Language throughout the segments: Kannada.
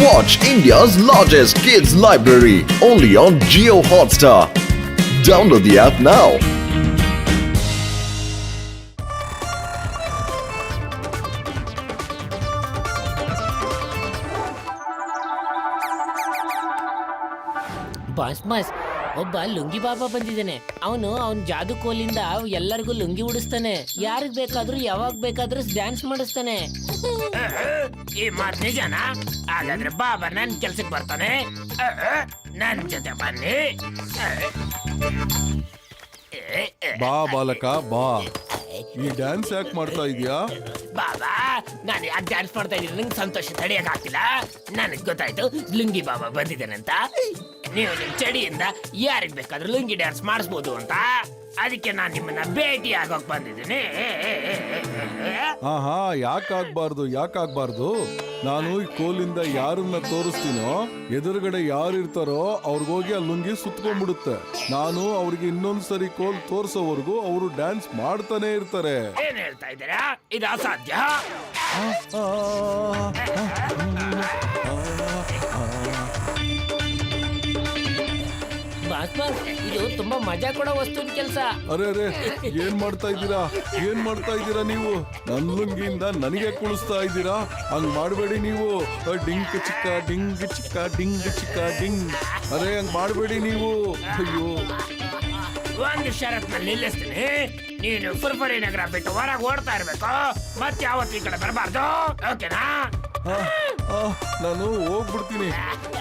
Watch India's largest kids library only on Jio Hotstar. Download the app now. Boss ಒಬ್ಬ ಲುಂಗಿ ಬಾಬಾ ಬಂದಿದ್ದಾನೆ. ಅವನು ಜಾದು ಕೋಲಿಂದ ಎಲ್ಲರಿಗೂ ಲುಂಗಿ ಉಡಿಸ್ತಾನೆ. ಯಾರಿಗ್ ಬೇಕಾದ್ರೂ ಯಾವಾಗ ಬೇಕಾದ್ರೂ ಡ್ಯಾನ್ಸ್ ಮಾಡಿಸ್ತಾನೆ. ಈ ಮಾತ್ ನಿಜನಾ? ಹಾಗಾದ್ರೆ ಬಾಬಾ ನನ್ ಕೆಲ್ಸಕ್ಕೆ ಬರ್ತಾನೆ. ನನ್ ಜೊತೆ ಬನ್ನಿ. ಬಾ ಬಾಲಕ ಬಾ. ಈ ಡ್ಯಾನ್ಸ್ ಯಾಕೆ ಮಾಡ್ತಾ ಇದೀಯಾ? ಬಾಬಾ ನಾನು ಯಾಕೆ ಡ್ಯಾನ್ಸ್ ಮಾಡ್ತಾ ಇದ್ದೀನಿ ನಂಗೆ ಸಂತೋಷ ತಡೆಯಕ್ ಆಗ್ತಿಲ್ಲ. ನನಗ್ ಗೊತ್ತಾಯ್ತು ಲುಂಗಿ ಬಾಬಾ ಬಂದಿದ್ದಾನಂತ. ನೀವು ನಿಮ್ ಚಡಿಯಿಂದ ಯಾರಿಗ್ ಬೇಕಾದ್ರೂ ಲುಂಗಿ ಡ್ಯಾನ್ಸ್ ಮಾಡಿಸ್ಬೋದು ಅಂತ. ಅದಕ್ಕೆ ನಾನು ನಿಮ್ಮನ್ನ ಭೇಟಿ ಆಗೋಕ್ ಬಂದಿದ್ದೀನಿ. ಹಾ ಯಾಕಾಗ್ಬಾರ್ದು. ನಾನು ಈ ಕೋಲಿಂದ ಯಾರನ್ನ ತೋರಿಸ್ತೀನೋ ಎದುರುಗಡೆ ಯಾರು ಇರ್ತಾರೋ ಅವ್ರಿಗೋಗಿ ಆ ಲುಂಗಿ ಸುತ್ಕೊಂಡ್ಬಿಡುತ್ತೆ. ನಾನು ಅವ್ರಿಗೆ ಇನ್ನೊಂದ್ಸರಿ ಕೋಲ್ ತೋರ್ಸೋವರೆಗೂ ಅವರು ಡ್ಯಾನ್ಸ್ ಮಾಡ್ತಾನೆ ಇರ್ತಾರೆ. ಏನ್ ಹೇಳ್ತಾ ಇದ್ದೀರಾ? ಇದು ಅಸಾಧ್ಯ. ಬಾಸ್ ಇದು ತುಂಬಾ ಮಜಾ ಕೊಡೋ ವಸ್ತುವಿನ ಕೆಲಸ. ಅರೆ ಏನ್ ಮಾಡ್ತಾ ಇದ್ದೀರಾ ನೀವು? ನನ್ ಲುಂಗಿಯಿಂದ ನನಗೆ ಕುಣಿಸ್ತಾ ಇದ್ದೀರಾ? ಹಂಗ್ ಮಾಡ್ಬೇಡಿ ನೀವು. ಡಿಂಗ್ ಚಿಕ್ಕ ಡಿಂಗ್ ಚಿಕ್ಕ ಡಿಂಗ್ ಚಿಕ್ಕ ಡಿಂಗ್. ಅರೆ ಹಂಗ್ ಮಾಡ್ಬೇಡಿ ನೀವು. ಅಯ್ಯೋ, ಒಂದು ಷರತ್ನಲ್ಲಿ ನಿಲ್ಲಿಸ್ತೀನಿ. ನೀನು ಫುರ್ಫುರಿ ನಗರ ಬಿಟ್ಟು ಹೊರಗೆ ಓಡ್ತಾ ಇರ್ಬೇಕು. ಮತ್ತೆ ಯಾವತ್ತು ಈ ಕಡೆ ಬರಬಾರ್ದು. ಓಕೆನಾ? ನಾನು ಹೋಗ್ಬಿಡ್ತೀನಿ.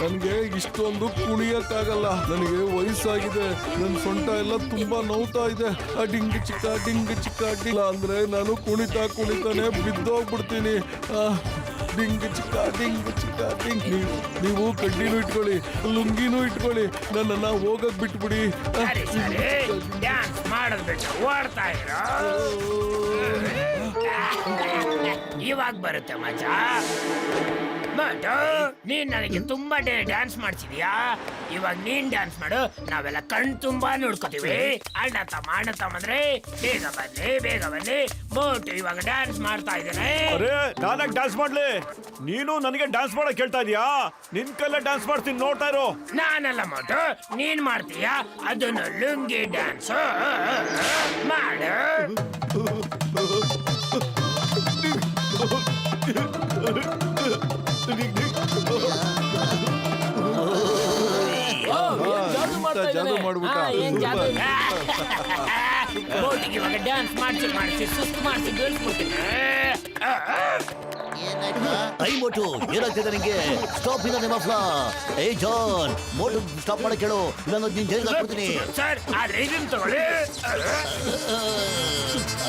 ನನ್ಗೆ ಇಷ್ಟೊಂದು ಕುಣಿಯಕ್ಕಾಗಲ್ಲ. ನನಗೆ ವಯಸ್ಸಾಗಿದೆ. ನನ್ ಸೊಂಟ ಎಲ್ಲ ತುಂಬಾ ನೋವ್ತಾ ಇದೆ. ಡಿಂಗ್ ಚಿಕ್ಕ ಡಿಂಗ್ ಅಂದ್ರೆ ನಾನು ಕುಣಿತಾನೆ ಬಿದ್ದೋಗ್ಬಿಡ್ತೀನಿ. ಡಿಂಗ್ ಚಿಕ್ಕ ಡಿಂಗ್. ನೀವು ಕಡ್ಡಿನೂ ಇಟ್ಕೊಳ್ಳಿ, ಲುಂಗಿನೂ ಇಟ್ಕೊಳ್ಳಿ. ನನ್ನನ್ನ ಹೋಗಕ್ ಬಿಟ್ಬಿಡಿ. ಡ್ಯಾನ್ಸ್ ಮಾಡೋದ್ ಬಿಟ್ಟು ಓಡ್ತಾ ಇರೋ. ಇವಾಗ ಬರುತ್ತೆ ಮಜಾ. ಬಟ್ ನೀನ್ ನನಗೆ ತುಂಬಾ ಡ್ಯಾನ್ಸ್ ಮಾಡ್ಸಿದ್ಯಾ. ಇವಾಗ ನೀನ್ ಡ್ಯಾನ್ಸ್ ಮಾಡು, ನಾವೆಲ್ಲ ಕಣ್ ತುಂಬಾ ನೋಡ್ಕೋತೀವಿ. ಅಣ್ಣ ತಮ್ಮ ಅಂದ್ರೆ ಬೇಗ ಬನ್ನಿ. ಬೋಟು ಇವಾಗ ಡ್ಯಾನ್ಸ್ ಮಾಡ್ತಾ ಇದ್ದೇನೆ. ಅರೆ ನಾನಾಗ ಡ್ಯಾನ್ಸ್ ಮಾಡ್ಲಿ? ನೀನು ನನಗೆ ಡ್ಯಾನ್ಸ್ ಮಾಡಕ್ ಕೇಳ್ತಾ ಇದೀಯಾ? ನಿನ್ ಕೈಲೇ ಡ್ಯಾನ್ಸ್ ಮಾಡ್ತೀನಿ, ನೋಡ್ತಾ ಇರೋ. ನಾನಲ್ಲ ಮೋಟು, ನೀನ್ ಮಾಡ್ತೀಯಾ ಅದನ್ನು ಲುಂಗಿ ಡ್ಯಾನ್ಸ್ ಮಾಡು. ಜಾದು ಮಾಡ್ಬಿಟ್ಟ. ಬೋಟಿಗೆ ಇವಾಗ ಡ್ಯಾನ್ಸ್ ಮಾಡಿಸಿ ಸುಸ್ತು ಮಾಡಿಸಿ ಬೆಳೆಸ್ಬಿಡ್ತೀನಿ. ಐ ಮೋಟು, ಏನಾಗ್ತಿದೆ ನಿಂಗೆ? ಸ್ಟಾಪ್ ಇಲ್ಲ ನಿಮ್ಮ ಫ್ಲಾ. ಏ ಜಾನ್, ಮೋಟು ಸ್ಟಾಪ್ ಮಾಡಕ್ ಹೇಳು, ಇಲ್ಲ ನೀನ್ ಜೈಲ್ ಹಾಕ್ಬಿಡ್ತೀನಿ. ಸರ್ ಆದ್ರೆ ಇದನ್ನ ತಗೊಳ್ಳಿ.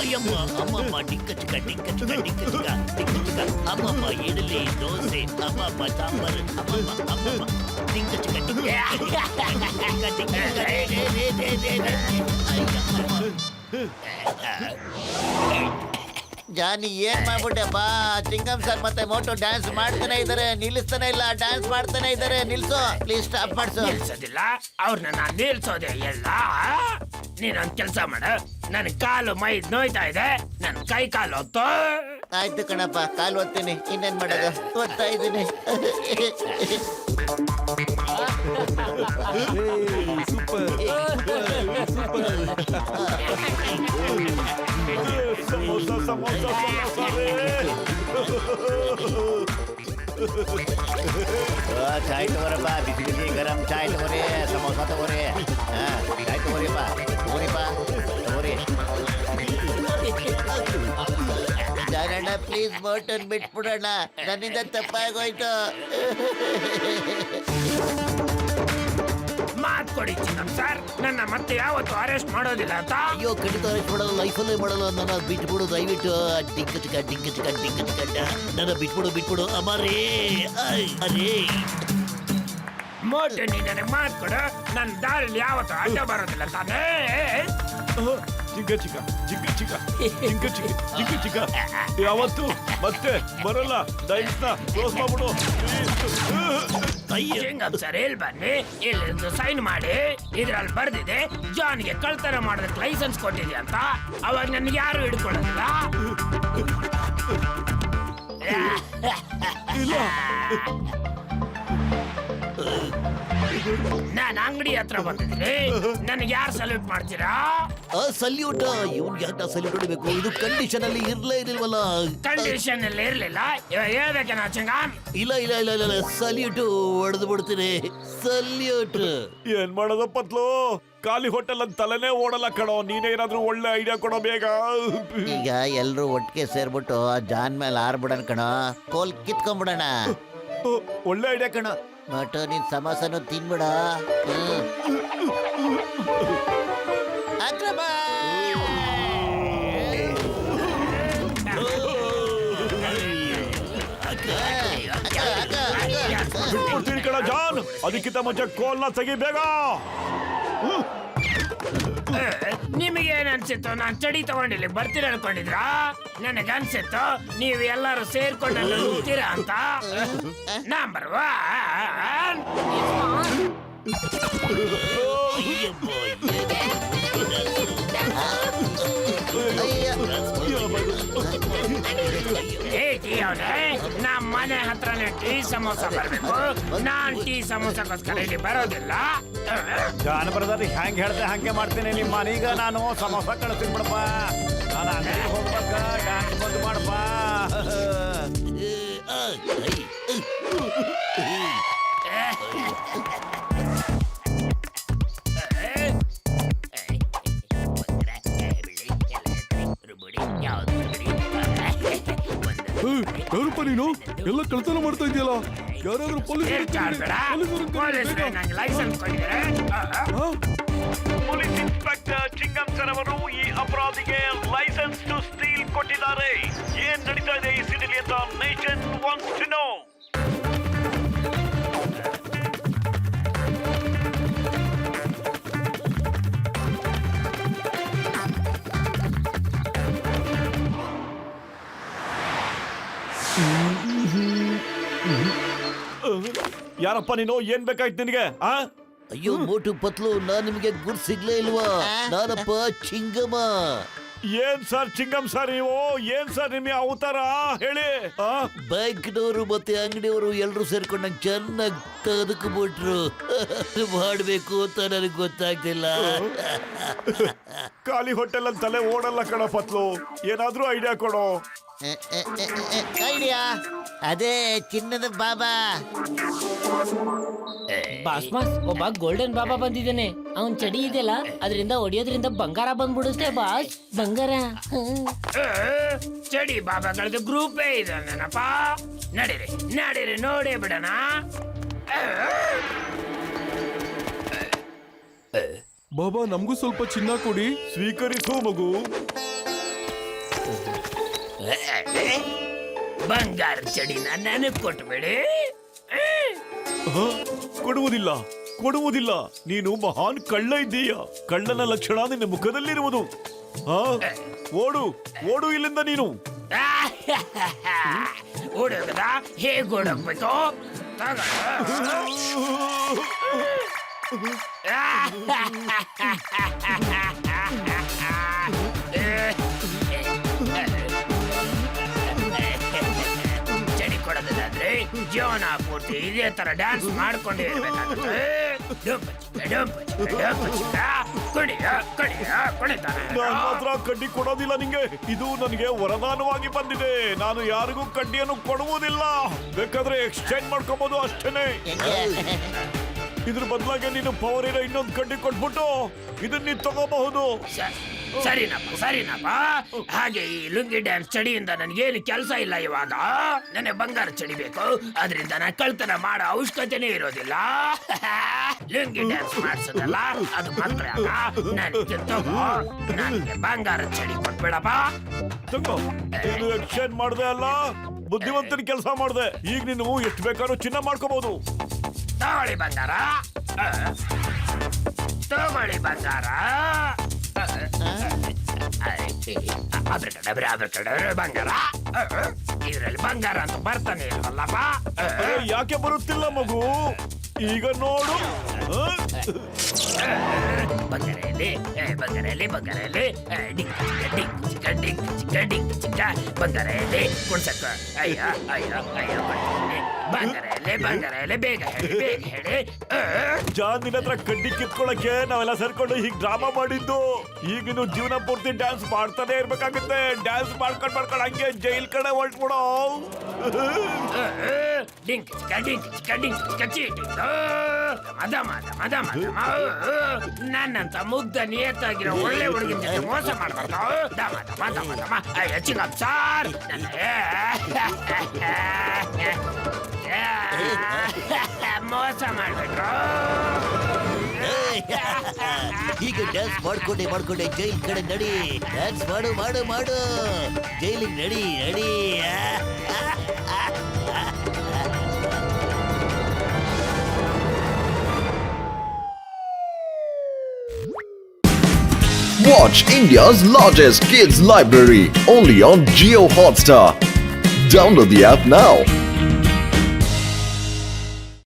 ಅಯ್ಯಮ್ಮ ಅಮ್ಮಮ್ಮ ಡಿಂಕ ಚಿಕ್ಕ ಅಮ್ಮಮ್ಮ ಇಡ್ಲಿ ದೋಸೆ ಅಮ್ಮಮ್ಮ ಸಾಂಬಾರು ಅಮ್ಮಮ್ಮ ಡಿಂಕ ಚಿಕ್ಕ ಜಾನಿ ಏನ್ ಮಾಡ್ಬಿಟ್ಟೆಪ್ಪ? ಚಿಂಗಂ ಸರ್ ಮತ್ತೆ ಮೋಟು ಡ್ಯಾನ್ಸ್ ಮಾಡ್ತಾನೆ ಇದಾರೆ, ನಿಲ್ಲಿಸ್ತಾನೆ ಇಲ್ಲ. ಡ್ಯಾನ್ಸ್ ಮಾಡ್ತಾನೆ ಇದಾರೆ, ನಿಲ್ಸು ಪ್ಲೀಸ್, ಸ್ಟಾಪ್ ಮಾಡ್ಸು. ನಿಲ್ಸೋದಿಲ್ಲ ಅವ್ರನ್ನ ನಾನು ನಿಲ್ಸೋದೆ ಎಲ್ಲ. ನೀನೊಂದ್ ಕೆಲ್ಸ ಮಾಡು, ನನ್ ಕಾಲು ಮೈ ನೋಯ್ತಾ ಇದೆ, ನನ್ ಕೈ ಕಾಲು ಹೊತ್ತು. ಆಯ್ತು ಕಣಪ್ಪ, ಕಾಲು ಒತ್ತೀನಿ. ಇನ್ನೇನ್ ಮಾಡೋದು, ಓದ್ತಾ ಇದ್ದೀನಿ. ಸೂಪರ್. ಸಮೋಸ ಚಾಯ್ ತಗೋರಪ್ಪ, ಬಿಸಿ ಬಿಸಿ ಗರಂ ಚಾಯ್ ತಗೋರಿ. ಸಮೋಸ ತಗೋರಿ. ಚಾಯ್ ತಗೋರಿಪ್ಪ, ತಗೋರಿ. ಜಾನಣ್ಣ ಪ್ಲೀಸ್ ಮೋಟನ್ ಬಿಟ್ಬಿಡೋಣ, ನನ್ನಿಂದ ತಪ್ಪಾಗೋಯ್ತು. ಮಾತ್ ಕೊಡಿ ಚಿನ್ನಂ ಸರ್, ನನ್ನ ಮತ್ತೆ ಯಾವತ್ತು ಅರೆಸ್ಟ್ ಮಾಡೋದಿಲ್ಲ ಅಂತ. ಅಯ್ಯೋ ಖಂಡಿತ ಅರೆಸ್ಟ್ ಮಾಡಲ್ಲ, ಲೈಫಲ್ಲೇ ಮಾಡಲ್ಲ. ನನ್ನ ಬಿಟ್ಬಿಡು ದಯವಿಟ್ಟು. ಡಿಂಕ ಚಿಕ್ಕ ನನ್ನ ಬಿಟ್ಬಿಡು ಅಮರೇ. ಅರೇ ಮೋಟು, ನೀ ನನಗೆ ಮಾತ್ ಕೊಡು, ನನ್ನ ದಾರಿಲಿ ಯಾವತ್ತು ಅಡ್ಡ ಬರೋದಿಲ್ಲ ತಾನೇ. ಚಿಕ್ಕ ಯಾವತ್ತು ಮತ್ತೆ ಬರಲ್ಲ. ದಯವಿಟ್ಟು ಕ್ಲೋಸ್ ಮಾಡ್ಬಿಡು. ಚಿಂಗಂ ಸರ್ ಇಲ್ಲಿ ಬನ್ನಿ, ಇಲ್ಲಿ ಸೈನ್ ಮಾಡಿ. ಇದ್ರಲ್ಲಿ ಬರ್ದಿದೆ ಜಾನ್ಗೆ ಕಳ್ತನ ಮಾಡೋದಕ್ಕೆ ಲೈಸೆನ್ಸ್ ಕೊಟ್ಟಿದೆ ಅಂತ. ಅವಾಗ ನನ್ಗೆ ಯಾರು ಹಿಡ್ಕೊಳ್ಳೋದಿಲ್ಲ. ನಾನ್ ಅಂಗಡಿ ಹತ್ರ ಬಂದಿದ್ದೀನಿ, ನನಗೆ ಯಾರು ಸಲ್ಯೂಟ್ ಮಾಡ್ತೀರಾ? ಸಲ್ಯೂಟ್ ಇವನ್ಗೆ ಯಾಕೆ ಸಲ್ಯೂಟ್ ಹೊಡಿಬೇಕು? ಇದು ಕಂಡೀಷನ್ ಅಲ್ಲಿ ಇರ್ಲೇ ಇರಲ್ವಲ್ಲ. ಕಂಡೀಷನ್ ಅಲ್ಲಿ ಇರ್ಲಿಲ್ಲ, ಇವಾಗ ಹೇಳ್ಬೇಕೇನೋ ಚಿಂಗಮ್? ಇಲ್ಲ ಇಲ್ಲ ಇಲ್ಲ ಇಲ್ಲ ಸಲ್ಯೂಟ್ ಹೊಡೆದು ಬಿಡ್ತೀನಿ. ಸಲ್ಯೂಟ್. ಏನ್ ಮಾಡೋದು ಪತ್ಲು, ಖಾಲಿ ಹೋಟೆಲ್ ಅಂತ ತಲೆನೇ ಓಡಲ್ಲ ಕಣೋ. ನೀನೇನಾದ್ರೂ ಒಳ್ಳೆ ಐಡಿಯಾ ಕೊಡೋ ಬೇಗ. ಈಗ ಎಲ್ರು ಒಟ್ಟಿಗೆ ಸೇರ್ಬಿಟ್ಟು ಜಾನ್ ಮೇಲೆ ಆರ್ಬಿಡಣ ಕಣ, ಕೋಲ್ ಕಿತ್ಕೊಂಡ್ಬಿಡಣ. ಒಳ್ಳೆ ಐಡಿಯಾ ಕಣ. ಮಟ ನಿನ್ ಸಮೋಸನು ತಿನ್ಬಿಡ. ಅಕ್ರಮ. ಬಿಟ್ಬಿಡ್ತೀನಿ ಕಣ ಜಾನ್, ಅದಕ್ಕಿಂತ ಮುಂಚೆ ಕೋಲ್ನ ತೆಗಿ ಬೇಗ. ನಿಮಗೆ ಏನ್ ಅನ್ಸಿತ್ತು? ನಾನ್ ಚಡಿ ತಗೊಂಡಿಲ್ಲಿ ಬರ್ತೀರ ಅನ್ಕೊಂಡಿದ್ರಾ? ನನಗೆ ಅನ್ಸಿತ್ತು ನೀವು ಎಲ್ಲರೂ ಸೇರ್ಕೊಂಡೆಲ್ಲ ಹೋಗ್ತೀರಾ ಅಂತ. ನಂಬರ್ 1. ನಮ್ಮ ಮನೆ ಹತ್ರನೇ ಟೀ ಸಮೋಸ ಬರ್ಬೇಕು. ನಾನ್ ಟೀ ಸಮೋಸಕ್ಕೋಸ್ಕರ ಇಲ್ಲಿ ಬರೋದಿಲ್ಲ. ಜಾನ್ ಬರೋದಾದ್ರೆ ಹ್ಯಾಂಗ್ ಹೇಳ್ದೆ ಹಂಗೆ ಮಾಡ್ತೀನಿ. ನಿಮ್ಮ ಮನೀಗ ನಾನು ಸಮೋಸ ಕಳಿಸ್ತೀನಿ ಬಿಡಪ್ಪ. ನಾನು ಅಂಗಡಿಗೆ ಹೋಗ್ಬೇಕ, ಡ್ಯಾನ್ಸ್ ಬಂದು ಮಾಡಪ್ಪ. ಯಾರಪ್ಪ ನೀನು? ಎಲ್ಲ ಕಳ್ತನ ಮಾಡ್ತಾ ಇದೆಯಲ್ಲ. ಯಾರಾದ್ರೂ ಪೊಲೀಸ್ ಇನ್ಸ್ಪೆಕ್ಟರ್ ಚಿಂಗಂ ಸರ್ ಅವರು ಈ ಅಪರಾಧಿಗೆ ಲೈಸೆನ್ಸ್ ಟು ಸ್ಟೀಲ್ ಕೊಟ್ಟಿದ್ದಾರೆ. ಏನ್ ನಡೀತಾ ಇದೆ ಈ ಸಿಟಿಲಿ ಅಂತ ನೇಷನ್ ವಾಂಟ್ಸ್ ಟು ನೋ. ಯಾರಪ್ಪ ನೀನು? ಏನ್ ಬೇಕಾಯ್ತು ನಿನಗೆ? ಅಯ್ಯೋ ಮೋಟು ಪತ್ಲು, ನಾನ್ ನಿಮ್ಗೆ ಗುಡ್ ಸಿಗ್ಲೇ ಇಲ್ವಾ? ನಾನಪ್ಪ ಚಿಂಗಮ. ಏನ್ ಸರ್ ಚಿಂಗಂ ಸರ್ ನೀವು? ಏನ್ ಸರ್ ನಿಮಗೆ ಅವತಾರ ಹೇಳಿ? ಬ್ಯಾಂಕ್ನವರು ಮತ್ತೆ ಅಂಗಡಿಯವರು ಎಲ್ರು ಸೇರ್ಕೊಂಡು ನಂಗೆ ಚೆನ್ನಾಗಿ ತೆಗೆದುಕೊಂಡ್ಬಿಟ್ರು. ಮಾಡ್ಬೇಕು ಅಂತ ನನಗೆ ಗೊತ್ತಾಗ್ತಿಲ್ಲ. ಖಾಲಿ ಹೋಟೆಲ್ ಅಂತ ತಲೆ ಓಡಲ್ಲ ಕಣ ಪತ್ಲು. ಏನಾದ್ರೂ ಐಡಿಯಾ ಕೊಡೋ. ಐಡಿಯಾ ಅದೇ ಚಿನ್ನದ ಬಾಬಾ. ಬಾಸ್ ಒಬ್ಬ ಗೋಲ್ಡನ್ ಬಾಬಾ ಬಂದಿದ್ದಾನೆ. ಅವನ್ ಚಡಿ ಇದೆಯಲ್ಲ, ಅದರಿಂದ ಹೊಡಿಯೋದ್ರಿಂದ ಬಂಗಾರ ಬಂದ್ಬಿಡುತ್ತೆ ಬಾಸ್. ಬಂಗಾರ. ಚಡಿ ಬಾಬಾಗಳದ್ದು ಗ್ರೂಪೇ ಇದೆ ನೆನಪ. ನಡೀರಿ ನಡೀರಿ ನೋಡೇ ಬಿಡೋಣ. ಬಾಬಾ ನಮಗೂ ಸ್ವಲ್ಪ ಚಿನ್ನ ಕೊಡಿ. ಸ್ವೀಕರಿಸು ಮಗು. ಬಂಗಾರ ಚಡಿನ ನನಗ್ ಕೊಟ್ಬಿಡಿ. ಕೊಡುವುದಿಲ್ಲ, ಕೊಡುವುದಿಲ್ಲ. ನೀನು ಮಹಾನ್ ಕಳ್ಳ ಇದ್ದೀಯ. ಕಳ್ಳನ ಲಕ್ಷಣ ನಿನ್ನ ಮುಖದಲ್ಲಿರುವುದು. ಓಡು ಓಡು ಇಲ್ಲಿಂದ ನೀನು. ಹುಡುಗದ ಹೇಗೆ ಓಡೋಗ್ಬೇಕು? ಚಡಿ ಕೊಡೋದಾದ್ರೆ ಜೀವನ ಪೂರ್ತಿ ಇದೇ ತರ ಡ್ಯಾನ್ಸ್ ಮಾಡ್ಕೊಂಡೇ ಇರ್ಬೇಕಾಗುತ್ತೆ. ನಾನು ಮಾತ್ರ ಕಡ್ಡಿ ಕೊಡೋದಿಲ್ಲ ನಿಂಗೆ. ಇದು ನನಗೆ ವರದಾನವಾಗಿ ಬಂದಿದೆ. ನಾನು ಯಾರಿಗೂ ಕಡ್ಡಿಯನ್ನು ಕೊಡುವುದಿಲ್ಲ. ಬೇಕಾದ್ರೆ ಎಕ್ಸ್ಚೇಂಜ್ ಮಾಡ್ಕೋಬಹುದು ಅಷ್ಟೇನೆ. ಇದ್ರ ಬದಲಾಗಿ ನೀನು ಪವರ್ ಇರೋ ಇನ್ನೊಂದು ಕಡ್ಡಿ ಕೊಟ್ಬಿಟ್ಟು ಇದನ್ನ ನೀನು ತಗೋಬಹುದು. ಸರಿನಪ್ಪ. ಹಾಗೆ ಈ ಲುಂಗಿ ಡ್ಯಾನ್ಸ್ ಚಡಿಯಿಂದ ನನಗೇನು ಕೆಲಸ ಇಲ್ಲ. ಇವಾಗ ನನಗೆ ಬಂಗಾರ ಚಡಿ ಬೇಕು. ಅದರಿಂದ ನಾನು ಕಳ್ತನ ಮಾಡೋ ಅವಶ್ಯಕತೆನೇ ಇರೋದಿಲ್ಲ. ಲುಂಗಿ ಡ್ಯಾನ್ಸ್ ಮಾಡಿಸೋದಲ್ಲ, ಅದು ಮಾತ್ರ ನನಗೆ ತಗೋ. ನನಗೆ ಬಂಗಾರ ಚಡಿ ಕೊಟ್ಬಿಡಪ್ಪ. ತಗೋ. ನೀನು ಎಕ್ಸ್ಚೇಂಜ್ ಮಾಡ್ದೆ ಅಲ್ಲ, ಬುದ್ಧಿವಂತನ ಕೆಲಸ ಮಾಡ್ದೆ. ಈಗ ನೀನು ಎಷ್ಟು ಬೇಕಾದ್ರೂ ಚಿನ್ನ ಮಾಡ್ಕೋಬಹುದು. ತಗೊಳ್ಳಿ ಬಂಗಾರ, ತಗೊಳ್ಳಿ ಬಂಗಾರ. ಬಂಗಾರ ಇದ್ರಲ್ಲಿ ಬಂಗಾರ ಅಂತ ಬರ್ತಾನೆ ಇಲ್ವಲ್ಲಪ್ಪ. ಯಾಕೆ ಬರುತ್ತಿಲ್ಲ ಮಗು? ಈಗ ನೋಡು. ಬಂಗಾರಲ್ಲಿ ಬಂಗಾರಲ್ಲಿ ಕುಡ್ಸಕ್ಕ. ಅಯ್ಯ ಬಂಗಾರಲ್ಲಿ ಎಲೆ ಬಂಗಾರ ಎಲೆ ಬೇಗ ಹೇಳಿ ಬೇಗ ಹೇಳಿ ಜಾನ್ ನಿನ್ನ ಹತ್ರ ಕಡ್ಡಿ ಕಿತ್ಕೊಳಕ್ಕೆ ನಾವೆಲ್ಲ ಸೇರ್ಕೊಂಡು ಹೀಗ್ ಡ್ರಾಮಾ ಮಾಡಿದ್ದು. ಈಗ ನೀನು ಜೀವನ ಪೂರ್ತಿ ಡ್ಯಾನ್ಸ್ ಮಾಡ್ತಾನೆ ಇರ್ಬೇಕಾಗುತ್ತೆ. ಡ್ಯಾನ್ಸ್ ಮಾಡ್ಕೊಂಡ್ ಹಂಗೆ ಜೈಲ್ ಕಡೆ ಹೊರಟ್ಬಿಡೋ. ಡಿಂಕ್ ಚಿಕ್ಕ ಡಿಂಕ್ ಚಿಕ್ಕ ಡಿಂಕ್ ಚಿಕ್ಕ ಚೀಟಿಂಗ್ ಮದ ಮದ ಮದ ಮದ ನನ್ನಂತ ಮುಗ್ಧ ನಿಯತ್ತಾಗಿರೋ ಒಳ್ಳೆ ಹುಡುಗಿನ ಜೊತೆ ಮೋಸ ಮಾಡ್ಬಾರ್ದು. ದಮ ದಮ ದಮ ದಮ ಚಿಂಗಮ್ ಸಾರ್ ಮೋಸ ಮಾಡ್ಬಿಟ್ರು. ಈಗ ಡ್ಯಾನ್ಸ್ ಮಾಡ್ಕೊಂಡೆ ಜೈಲ್ ಕಡೆ ನಡಿ. ಡ್ಯಾನ್ಸ್ ಮಾಡು ಮಾಡು ಮಾಡು, ಜೈಲಿಗೆ ನಡಿ ನಡಿ. Watch India's largest kids library only on Geo Hotstar. Download the app now.